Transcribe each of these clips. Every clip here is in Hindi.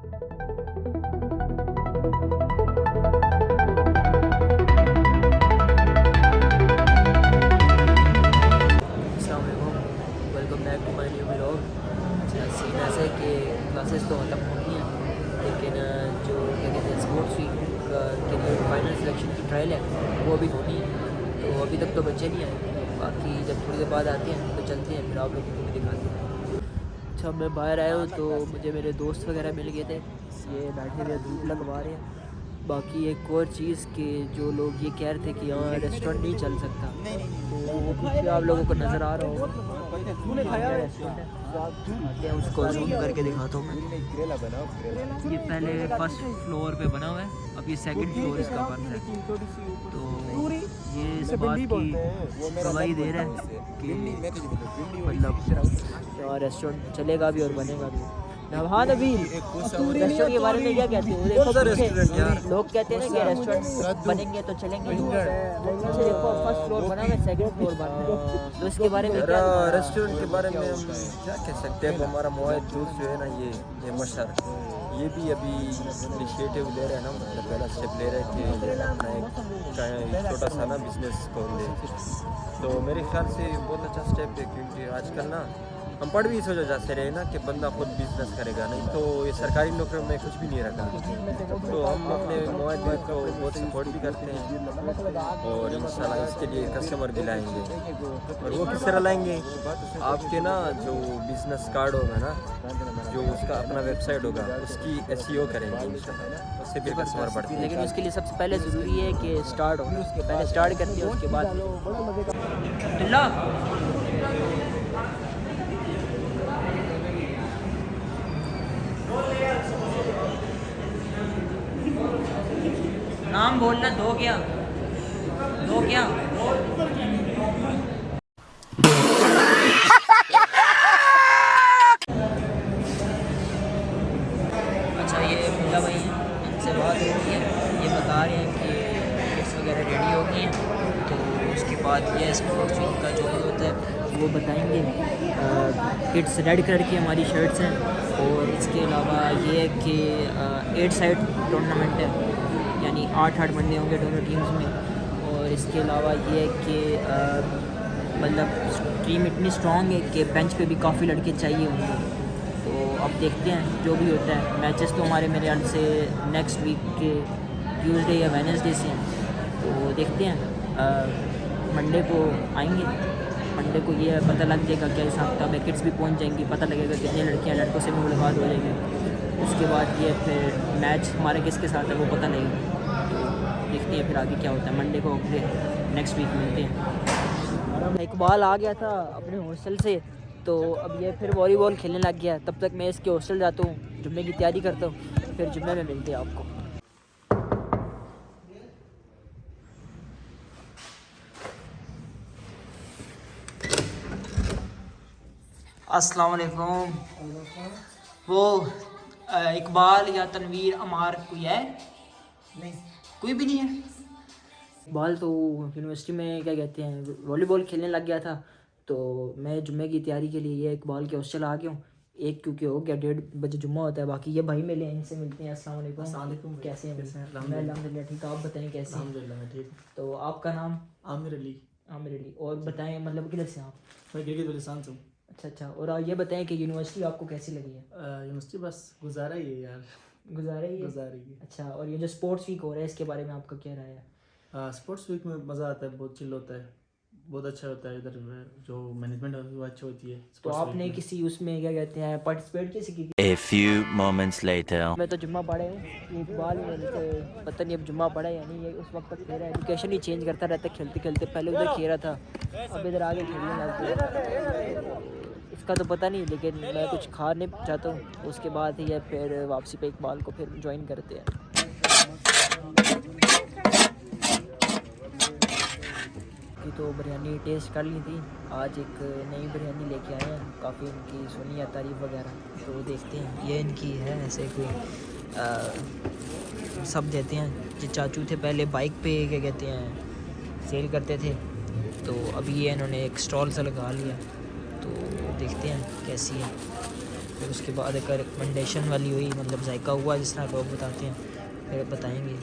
Welcome back to my new vlog. Scene ऐसा है कि क्लासेस तो ख़त्म हो गई हैं, लेकिन जो क्या कहते हैं स्पोर्ट्स वीक के लिए फाइनल सिलेक्शन की ट्रायल है वो अभी होनी है। तो अभी तक तो बच्चे नहीं आए, बाकी जब थोड़ी देर बाद आते हैं तो चलते हैं, फिर आप लोगों को भी दिखाते हैं। अच्छा, मैं बाहर आया हूँ तो मुझे मेरे दोस्त वगैरह मिल गए थे, ये बैठे हुए धूप लगवा रहे हैं। बाकी एक और चीज़ कि जो लोग ये कह रहे थे कि यहाँ रेस्टोरेंट नहीं चल सकता, तो वो पीछे आप लोगों को नज़र आ रहा होगा, रेस्टोरेंट है, उसको जूम करके दिखाता हूँ मैं। ये पहले फर्स्ट फ्लोर पे बना हुआ है, अब ये सेकंड फ्लोर इसका बन रहा है। तो ये इस बात की गवाही दे रहा है कि मतलब यहाँ रेस्टोरेंट चलेगा भी और बनेगा भी। हाँ नबी, रेस्टोरेंट के बारे में क्या कहते हो? देखो लोग कहते हैं ना कि रेस्टोरेंट बनेंगे तो चलेंगे। देखो फर्स्ट फ्लोर बना है, सेकंड फ्लोर बना है, तो इसके बारे में क्या? रेस्टोरेंट के बारे में हम क्या कह सकते हैं? हमारा मोहित जूस जो है ना, ये मशहूर, ये भी अभी इनिशिएटिव ले रहे हैं ना, मतलब पहला स्टेप ले रहे हैं कि अपना एक छोटा सा ना बिजनेस खोल ले। तो मेरे ख्याल से बहुत अच्छा स्टेप है, क्योंकि आजकल ना हम पढ़ भी इस वजह जाते रहे ना कि बंदा खुद बिजनेस करेगा, नहीं तो ये सरकारी नौकरी में कुछ भी नहीं रखा। तो हम अपने मोबाइल भाई को बहुत सपोर्ट भी करते हैं, और इंशाल्लाह इसके लिए कस्टमर भी लाएंगे। और वो किस तरह लाएंगे? आपके ना जो बिजनेस कार्ड होगा ना, जो उसका अपना वेबसाइट होगा, उसकी SEO करेंगे इंशाल्लाह, उससे फिर कस्टमर बढ़ते हैं। लेकिन उसके लिए सबसे पहले ज़रूरी है कि स्टार्ट हो, पहले स्टार्ट करते हैं, उसके बाद नाम बोलना। दो क्या अच्छा, ये भैया भाई हैं, इनसे बात हो रही है, ये बता रहे हैं कि किट्स वगैरह रेडी हो गई हैं, तो उसके बाद ये स्पोर्ट्स वीक का जो भी होता है वो बताएंगे। किट्स रेड कलर की हमारी शर्ट्स हैं, और इसके अलावा ये है कि 8 साइड टूर्नामेंट है, यानी 8 बंदे होंगे दोनों टीम्स में। और इसके अलावा ये है कि मतलब टीम इतनी स्ट्रॉन्ग है कि बेंच पे भी काफ़ी लड़के चाहिए होंगे। तो अब देखते हैं जो भी होता है। मैचेस तो हमारे मेरे ख्याल से नेक्स्ट वीक के ट्यूसडे या वेडनेसडे से हैं, तो देखते हैं। मंडे को आएंगे, मंडे को ये पता लग जाएगा क्या हिसाब किताब है, किट्स भी पहुंच जाएंगी, पता लगेगा कितने लड़कियां लड़कों से भी मुलाकात हो जाएगी। उसके बाद ये फिर मैच हमारे किसके साथ है वो पता लगेगा, तो देखते हैं फिर आगे क्या होता है। मंडे को नेक्स्ट वीक मिलते हैं। इकबाल आ गया था अपने हॉस्टल से, तो अब ये फिर वॉलीबॉल खेलने लग गया। तब तक मैं इसके हॉस्टल जाता हूँ, जुम्मे की तैयारी करता हूँ, फिर जुम्मे में मिलते हैं आपको। अस्सलाम वालेकुम। वो इकबाल या तनवीर अमार कोई है? नहीं, कोई भी नहीं है। इकबाल तो यूनिवर्सिटी में क्या कहते हैं वॉलीबॉल खेलने लग गया था, तो मैं जुम्मे की तैयारी के लिए ये इकबाल के हॉस्टल आ गया हूँ। एक क्योंकि हो गया 1:30 बजे जुम्मा होता है। बाकी ये भाई मिले हैं, इनसे मिलते हैं। अस्सलाम वालेकुम। कैसे हैं? मैं अल्हम्दुलिल्लाह ठीक। आप बताएं कैसे हैं? अल्हम्दुलिल्लाह मैं ठीक। तो आपका नाम? आमिर अली। आमिर अली। और बताएं मतलब किधर से आप? मैं गिरगित बल्तिस्तान से हूँ। अच्छा, और ये बताएं कि यूनिवर्सिटी आपको कैसी लगी है? यूनिवर्सिटी बस गुजारा ही है यार। गुजारा ही है। अच्छा, और ये जो स्पोर्ट्स वीक हो रहा है इसके बारे में आपका क्या राय है? स्पोर्ट्स वीक में मज़ा आता है, बहुत चिल होता है, बहुत अच्छा होता है। इधर जो मैनेजमेंट है वो अच्छी होती है। तो आपने किसी उसमें क्या कहते हैं पार्टिसिपेट कैसे की? A few moments later. मैं तो जुम्मा पढ़ा हूँ, इकबाल पता नहीं अब जुम्मा पढ़ा या नहीं। ये उस वक्त तक खेल रहा है, एजुकेशन ही चेंज करता रहता है खेलते खेलते। पहले उधर खेल रहा था, अब इधर आगे खेलने लग गया। इसका तो पता नहीं, लेकिन मैं कुछ खा नहीं चाहता हूँ। उसके बाद ही है फिर वापसी पे इकबाल को फिर ज्वाइन करते हैं। तो बिरयानी टेस्ट कर ली थी, आज एक नई बिरयानी लेके आए हैं, काफ़ी इनकी सुनी है तारीफ़ वगैरह, तो देखते हैं। ये इनकी है ऐसे कोई सब देते हैं। जो चाचू थे पहले बाइक पे क्या कहते हैं सेल करते थे, तो अभी ये इन्होंने एक स्टॉल सा लगा लिया, तो देखते हैं कैसी है। फिर उसके बाद एक रिकमेंडेशन वाली हुई, मतलब जायका हुआ जिस तरह लोग बताते हैं, फिर बताएंगे,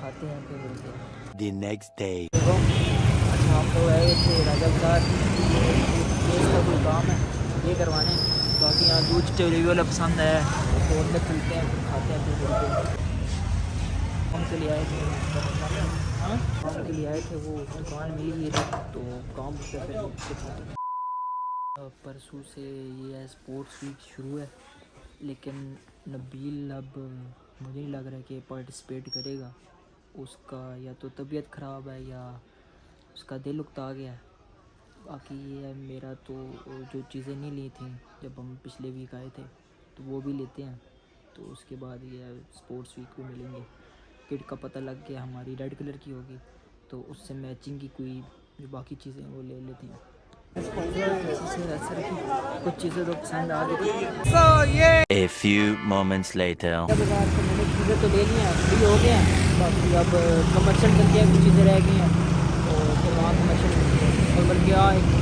खाते हैं, फिर बोलते हैं। The next day. अच्छा, हम लोग आए थे राजा बाजार, केस का कोई काम है ये करवाने। बाकी यहाँ दूध डिलीवरी वाला पसंद आया है तो उनमें चलते हैं, फिर खाते हैं, फिर बोलते हैं। काम के लिए आए थे, हाँ काम के लिए आए थे, वो दुकान मिली ही नहीं तो काम से फिर परसों से ये है स्पोर्ट्स वीक शुरू है, लेकिन नबील अब मुझे नहीं लग रहा है कि पार्टिसिपेट करेगा। उसका या तो तबीयत ख़राब है या उसका दिल उकता गया है। बाकी ये है, मेरा तो जो चीज़ें नहीं ली थी जब हम पिछले वीक आए थे तो वो भी लेते हैं। तो उसके बाद ये है स्पोर्ट्स वीक को मिलेंगे। किट का पता लग गया, हमारी रेड कलर की होगी तो उससे मैचिंग की कोई जो बाकी चीज़ें वो ले लेते हैं। कुछ चीज़ें तो पसंद आ गई। A few moments later. बाज़ार से मैंने चीज़ें तो ले ली हैं, फ्री हो गए हैं। बाकी अब कमर्शियल चलते हैं, कुछ चीज़ें रह गई हैं और फिर वहाँ कमर्शियल मिलती है। और बल्कि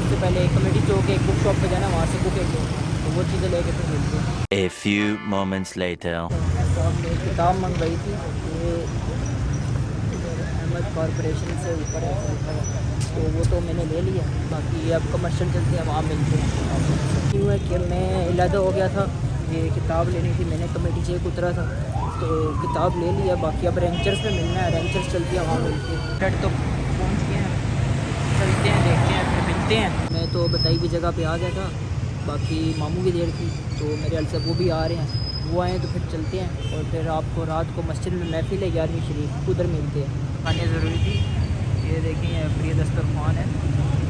इससे पहले कमेटी चौक एक बुक शॉप पे जाना, वहाँ से बुक एक तो वो चीज़ें लेके फिर मिलती हैं। A few moments later. तो हमने एक किताब मंगवाई थी, ये अहमद कॉरपोरेशन से ऊपर है तो वो तो मैंने ले लिया। बाकी अब कमर्शियल चलते हैं, वहाँ मिलते हैं। क्यों है कि मैं इलादा हो गया था, ये किताब लेनी थी, मैंने कमेटी चेक उतरा था तो किताब ले लिया। बाकी अब रेंचर्स में मिलना है, रेंचर्स चलती है, वहाँ मिलती है। डेट तो पहुँच गए हैं, चलते हैं, देखते हैं, फिर मिलते हैं। मैं तो बताई हुई जगह पे आ गया था, बाकी मामू की देर थी तो मेरे ख्याल से वो भी आ रहे हैं, वो आए तो फिर चलते हैं। और फिर आपको रात को मस्जिद में महफिल है 11वीं शरीफ, उधर मिलते हैं। खाने ज़रूरी थी, ये देखें ये प्रिय दस्तरखान है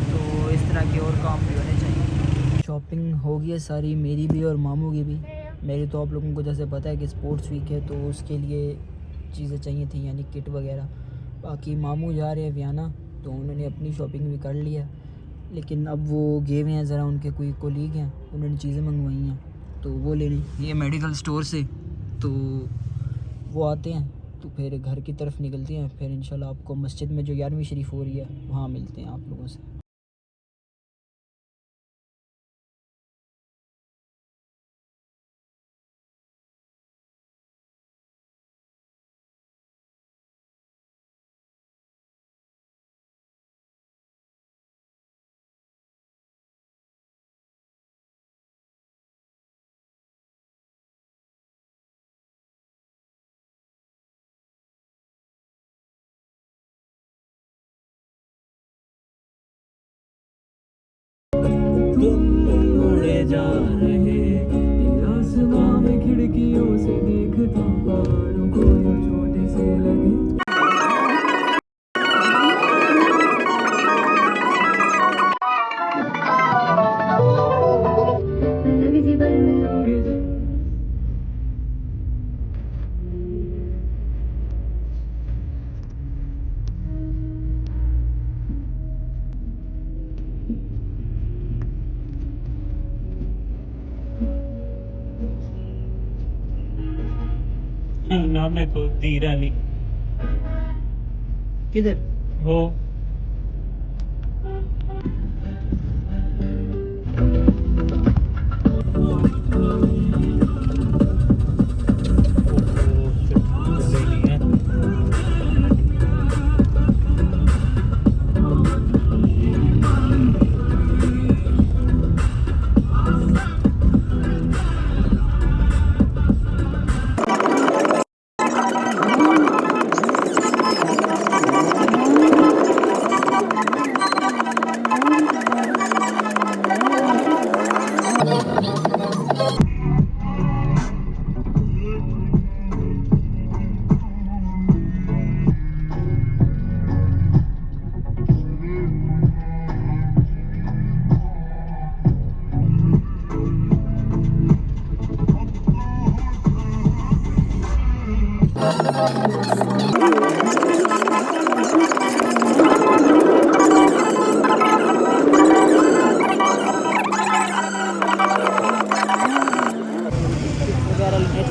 तो इस तरह के और काम भी होने चाहिए। शॉपिंग हो गई है सारी, मेरी भी और मामू की भी। मेरी तो आप लोगों को जैसे पता है कि स्पोर्ट्स वीक है तो उसके लिए चीज़ें चाहिए थी, यानी किट वगैरह। बाकी मामू जा रहे हैं वियाना तो उन्होंने अपनी शॉपिंग भी कर लिया, लेकिन अब वो गए हुए हैं ज़रा, उनके कोई कोलीग हैं, उन्होंने चीज़ें मंगवाई हैं तो वो लेनी। ये मेडिकल स्टोर से तो वो आते हैं तो फिर घर की तरफ निकलते हैं। फिर इंशाल्लाह आपको मस्जिद में जो 11वीं शरीफ हो रही है वहाँ मिलते हैं आप लोगों से। उड़े जा रहे आसमां में, खिड़कियों से देखता पहाड़ों को यूं छोटे से लगे। नाम है तो दीरानी किधर? वो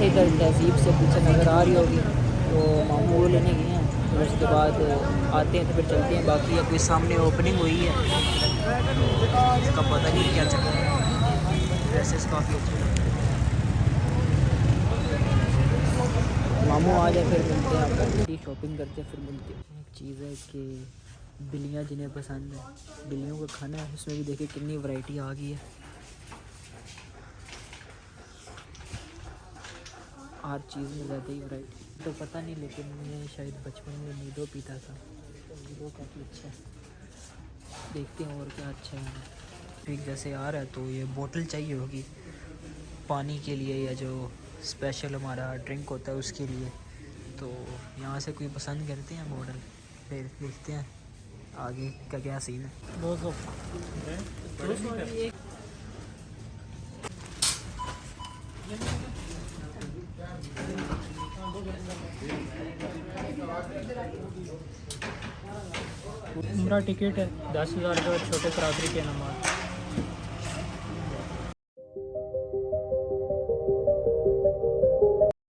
इधर तहजीब से पीछे नज़र आ रही होगी तो मामू वो लेने गए हैं। फिर उसके बाद आते हैं तो फिर चलते हैं। बाकी अब कोई सामने ओपनिंग हुई है तो इसका पता नहीं क्या चल रहा है। ड्रेसेस काफ़ी अच्छी लगती हैं। मामू आ जाए फिर मिलते हैं, आपको शॉपिंग करते हैं फिर मिलते हैं। एक चीज़ है कि बिल्लियाँ जिन्हें पसंद है, बिल्लियों का खाना है, उसमें भी देखिए कितनी वैरायटी आ गई है। हर चीज़ में ज़्यादा ही वैरायटी तो पता नहीं, लेकिन मैं शायद बचपन में नीडो पीता था, तो नीडो काफ़ी अच्छा है। देखते हैं और क्या अच्छा है। ठीक जैसे आ रहा है तो ये बोतल चाहिए होगी पानी के लिए, या जो स्पेशल हमारा ड्रिंक होता है उसके लिए। तो यहाँ से कोई पसंद करते हैं मॉडल, फिर देखते हैं आगे का क्या सीन है। मेरा टिकट है 10,000 का, छोटे बरादरी के नंबर।